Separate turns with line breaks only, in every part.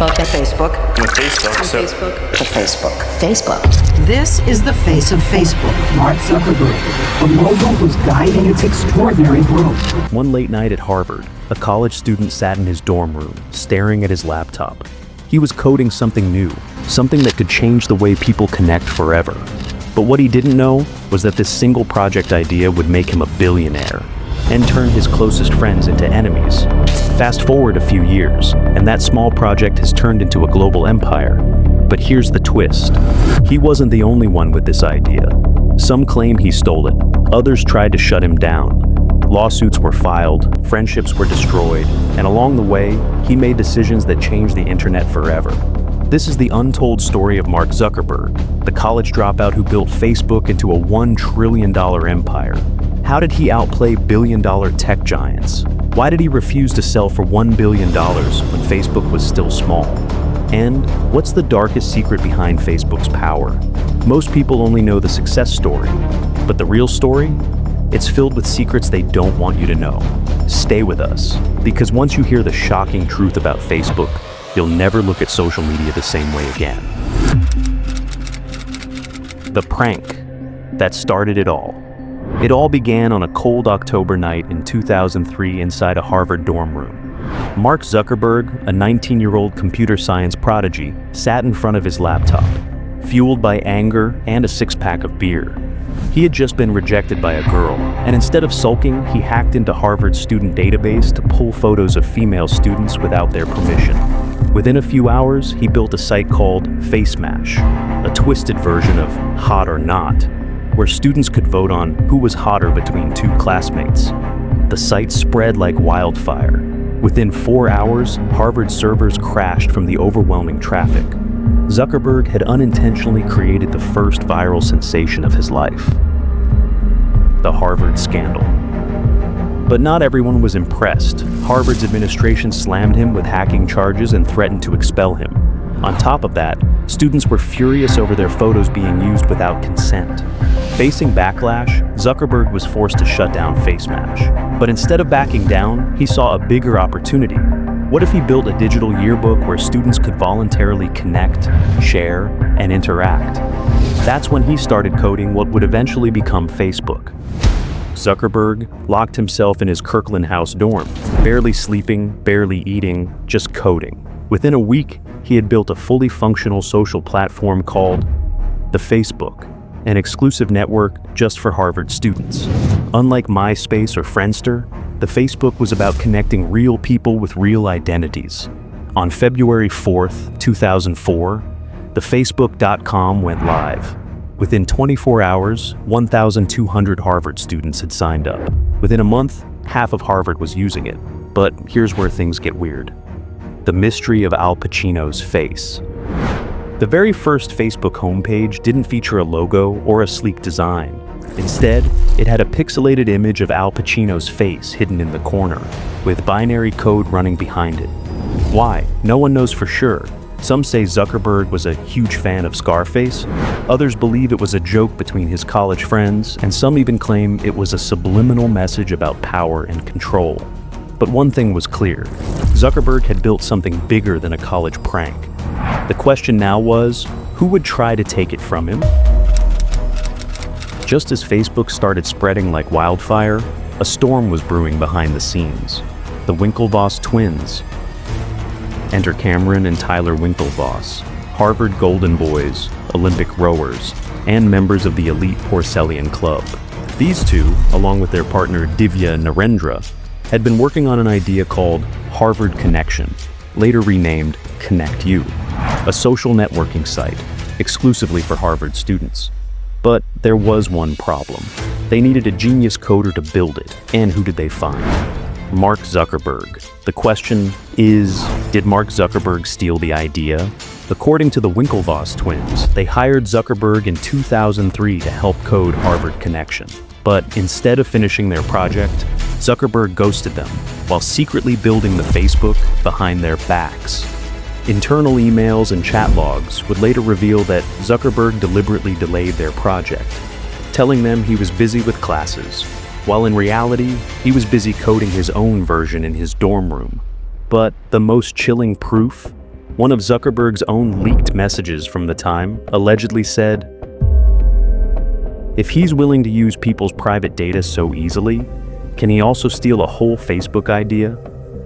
Facebook.
The Facebook.
The Facebook.
The
So
Facebook.
The Facebook. Facebook.
This is the face of Facebook, Mark Zuckerberg, the mogul who's guiding its extraordinary growth.
One late night at Harvard, a college student sat in his dorm room, staring at his laptop. He was coding something new, something that could change the way people connect forever. But what he didn't know was that this single project idea would make him a billionaire and turn his closest friends into enemies. Fast forward a few years, and that small project has turned into a global empire. But here's the twist. He wasn't the only one with this idea. Some claim he stole it. Others tried to shut him down. Lawsuits were filed, friendships were destroyed, and along the way, he made decisions that changed the internet forever. This is the untold story of Mark Zuckerberg, the college dropout who built Facebook into a $1 trillion empire. How did he outplay billion-dollar tech giants? Why did he refuse to sell for $1 billion when Facebook was still small? And what's the darkest secret behind Facebook's power? Most people only know the success story, but the real story? It's filled with secrets they don't want you to know. Stay with us, because once you hear the shocking truth about Facebook, you'll never look at social media the same way again. The prank that started it all. It all began on a cold October night in 2003 inside a Harvard dorm room. Mark Zuckerberg, a 19-year-old computer science prodigy, sat in front of his laptop, fueled by anger and a six-pack of beer. He had just been rejected by a girl, and instead of sulking, he hacked into Harvard's student database to pull photos of female students without their permission. Within a few hours, he built a site called FaceMash, a twisted version of Hot or Not, where students could vote on who was hotter between two classmates. The site spread like wildfire. Within 4 hours, Harvard's servers crashed from the overwhelming traffic. Zuckerberg had unintentionally created the first viral sensation of his life: the Harvard scandal. But not everyone was impressed. Harvard's administration slammed him with hacking charges and threatened to expel him. On top of that, students were furious over their photos being used without consent. Facing backlash, Zuckerberg was forced to shut down FaceMash. But instead of backing down, he saw a bigger opportunity. What if he built a digital yearbook where students could voluntarily connect, share, and interact? That's when he started coding what would eventually become Facebook. Zuckerberg locked himself in his Kirkland House dorm, barely sleeping, barely eating, just coding. Within a week, he had built a fully functional social platform called the Facebook, an exclusive network just for Harvard students. Unlike MySpace or Friendster, the Facebook was about connecting real people with real identities. On February 4th, 2004, the Facebook.com went live. Within 24 hours, 1,200 Harvard students had signed up. Within a month, half of Harvard was using it. But here's where things get weird. The mystery of Al Pacino's face. The very first Facebook homepage didn't feature a logo or a sleek design. Instead, it had a pixelated image of Al Pacino's face hidden in the corner, with binary code running behind it. Why? No one knows for sure. Some say Zuckerberg was a huge fan of Scarface, others believe it was a joke between his college friends, and some even claim it was a subliminal message about power and control. But one thing was clear: Zuckerberg had built something bigger than a college prank. The question now was, who would try to take it from him? Just as Facebook started spreading like wildfire, a storm was brewing behind the scenes. The Winklevoss Twins. Enter Cameron and Tyler Winklevoss, Harvard Golden Boys, Olympic rowers, and members of the elite Porcellian Club. These two, along with their partner Divya Narendra, had been working on an idea called Harvard Connection, later renamed Connect You, a social networking site exclusively for Harvard students. But there was one problem. They needed a genius coder to build it, and who did they find? Mark Zuckerberg. The question is, did Mark Zuckerberg steal the idea? According to the Winklevoss Twins, they hired Zuckerberg in 2003 to help code Harvard Connection. But instead of finishing their project, Zuckerberg ghosted them while secretly building the Facebook behind their backs. Internal emails and chat logs would later reveal that Zuckerberg deliberately delayed their project, telling them he was busy with classes, while in reality, he was busy coding his own version in his dorm room. But the most chilling proof? One of Zuckerberg's own leaked messages from the time allegedly said, "If he's willing to use people's private data so easily, can he also steal a whole Facebook idea?"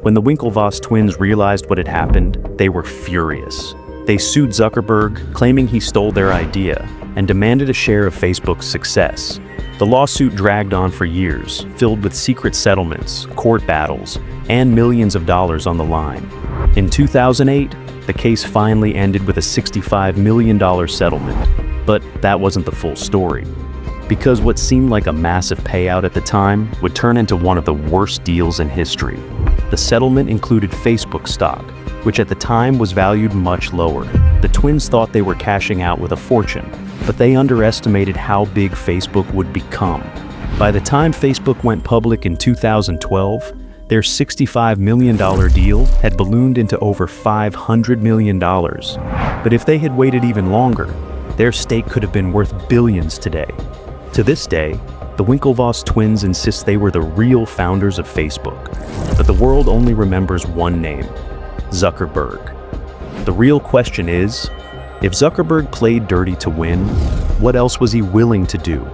When the Winklevoss twins realized what had happened, they were furious. They sued Zuckerberg, claiming he stole their idea, and demanded a share of Facebook's success. The lawsuit dragged on for years, filled with secret settlements, court battles, and millions of dollars on the line. In 2008, the case finally ended with a $65 million settlement. But that wasn't the full story. Because what seemed like a massive payout at the time would turn into one of the worst deals in history. The settlement included Facebook stock, which at the time was valued much lower. The twins thought they were cashing out with a fortune, but they underestimated how big Facebook would become. By the time Facebook went public in 2012, their $65 million deal had ballooned into over $500 million. But if they had waited even longer, their stake could have been worth billions today. To this day, the Winklevoss twins insist they were the real founders of Facebook. But the world only remembers one name: Zuckerberg. The real question is, if Zuckerberg played dirty to win, what else was he willing to do?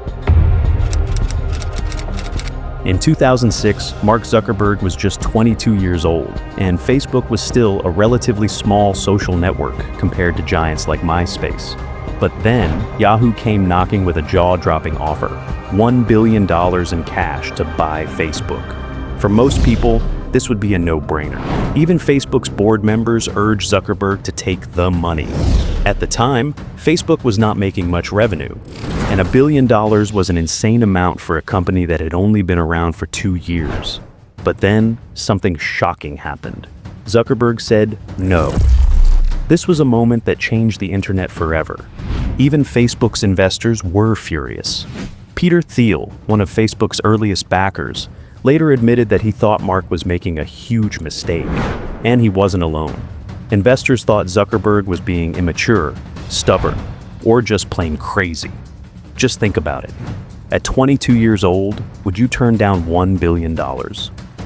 In 2006, Mark Zuckerberg was just 22 years old, and Facebook was still a relatively small social network compared to giants like MySpace. But then, Yahoo came knocking with a jaw-dropping offer: $1 billion in cash to buy Facebook. For most people, this would be a no-brainer. Even Facebook's board members urged Zuckerberg to take the money. At the time, Facebook was not making much revenue, and $1 billion was an insane amount for a company that had only been around for 2 years. But then, something shocking happened. Zuckerberg said no. This was a moment that changed the internet forever. Even Facebook's investors were furious. Peter Thiel, one of Facebook's earliest backers, later admitted that he thought Mark was making a huge mistake. And he wasn't alone. Investors thought Zuckerberg was being immature, stubborn, or just plain crazy. Just think about it. At 22 years old, would you turn down $1 billion?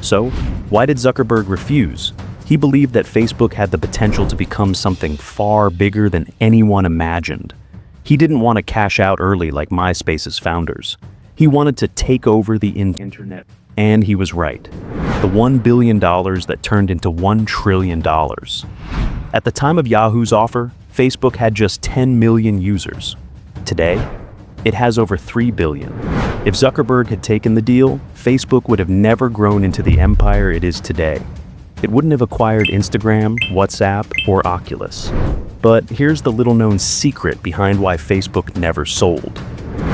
So, why did Zuckerberg refuse? He believed that Facebook had the potential to become something far bigger than anyone imagined. He didn't want to cash out early like MySpace's founders. He wanted to take over the internet. And he was right. The $1 billion that turned into $1 trillion. At the time of Yahoo's offer, Facebook had just 10 million users. Today, it has over 3 billion. If Zuckerberg had taken the deal, Facebook would have never grown into the empire it is today. It wouldn't have acquired Instagram, WhatsApp, or Oculus. But here's the little-known secret behind why Facebook never sold.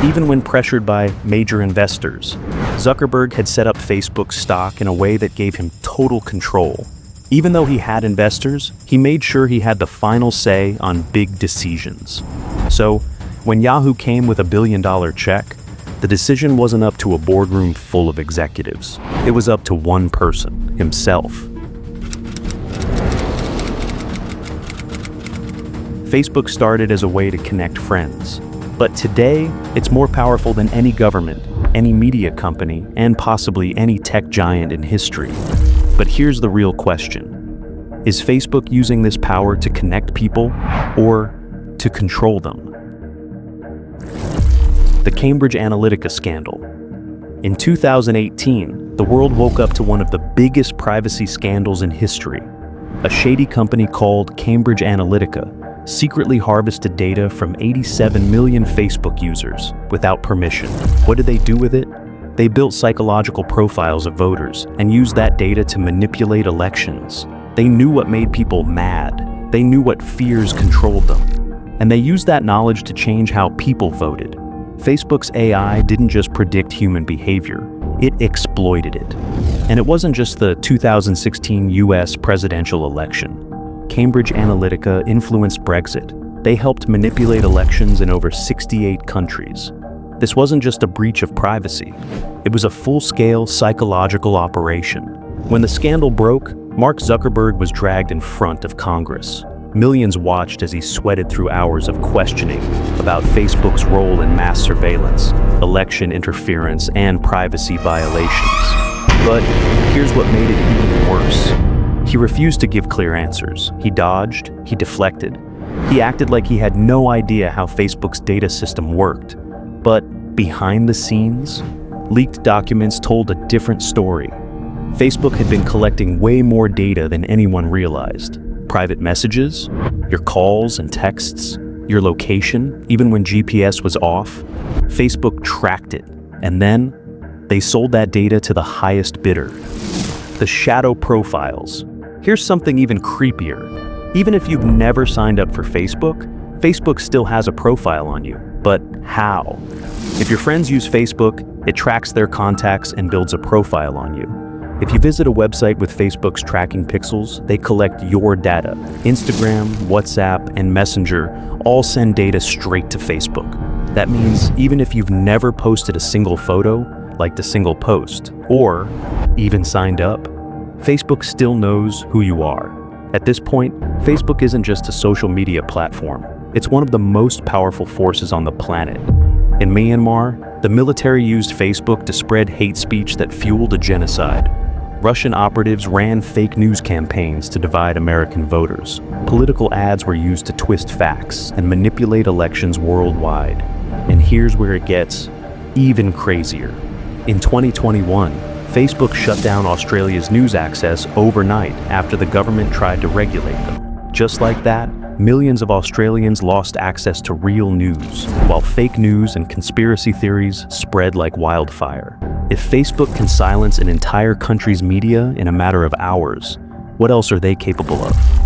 Even when pressured by major investors, Zuckerberg had set up Facebook stock in a way that gave him total control. Even though he had investors, he made sure he had the final say on big decisions. So, when Yahoo came with $1 billion check, the decision wasn't up to a boardroom full of executives. It was up to one person, himself. Facebook started as a way to connect friends. But today, it's more powerful than any government, any media company, and possibly any tech giant in history. But here's the real question. Is Facebook using this power to connect people or to control them? The Cambridge Analytica scandal. In 2018, the world woke up to one of the biggest privacy scandals in history. A shady company called Cambridge Analytica secretly harvested data from 87 million Facebook users without permission. What did they do with it? They built psychological profiles of voters and used that data to manipulate elections. They knew what made people mad. They knew what fears controlled them. And they used that knowledge to change how people voted. Facebook's AI didn't just predict human behavior, it exploited it. And it wasn't just the 2016 US presidential election. Cambridge Analytica influenced Brexit. They helped manipulate elections in over 68 countries. This wasn't just a breach of privacy. It was a full-scale psychological operation. When the scandal broke, Mark Zuckerberg was dragged in front of Congress. Millions watched as he sweated through hours of questioning about Facebook's role in mass surveillance, election interference, and privacy violations. But here's what made it even worse. He refused to give clear answers. He dodged, he deflected. He acted like he had no idea how Facebook's data system worked. But behind the scenes, leaked documents told a different story. Facebook had been collecting way more data than anyone realized. Private messages, your calls and texts, your location, even when GPS was off. Facebook tracked it, and then they sold that data to the highest bidder. The shadow profiles. Here's something even creepier. Even if you've never signed up for Facebook, Facebook still has a profile on you. But how? If your friends use Facebook, it tracks their contacts and builds a profile on you. If you visit a website with Facebook's tracking pixels, they collect your data. Instagram, WhatsApp, and Messenger all send data straight to Facebook. That means even if you've never posted a single photo, liked a single post, or even signed up, Facebook still knows who you are. At this point, Facebook isn't just a social media platform. It's one of the most powerful forces on the planet. In Myanmar, the military used Facebook to spread hate speech that fueled a genocide. Russian operatives ran fake news campaigns to divide American voters. Political ads were used to twist facts and manipulate elections worldwide. And here's where it gets even crazier. In 2021, Facebook shut down Australia's news access overnight after the government tried to regulate them. Just like that, millions of Australians lost access to real news, while fake news and conspiracy theories spread like wildfire. If Facebook can silence an entire country's media in a matter of hours, what else are they capable of?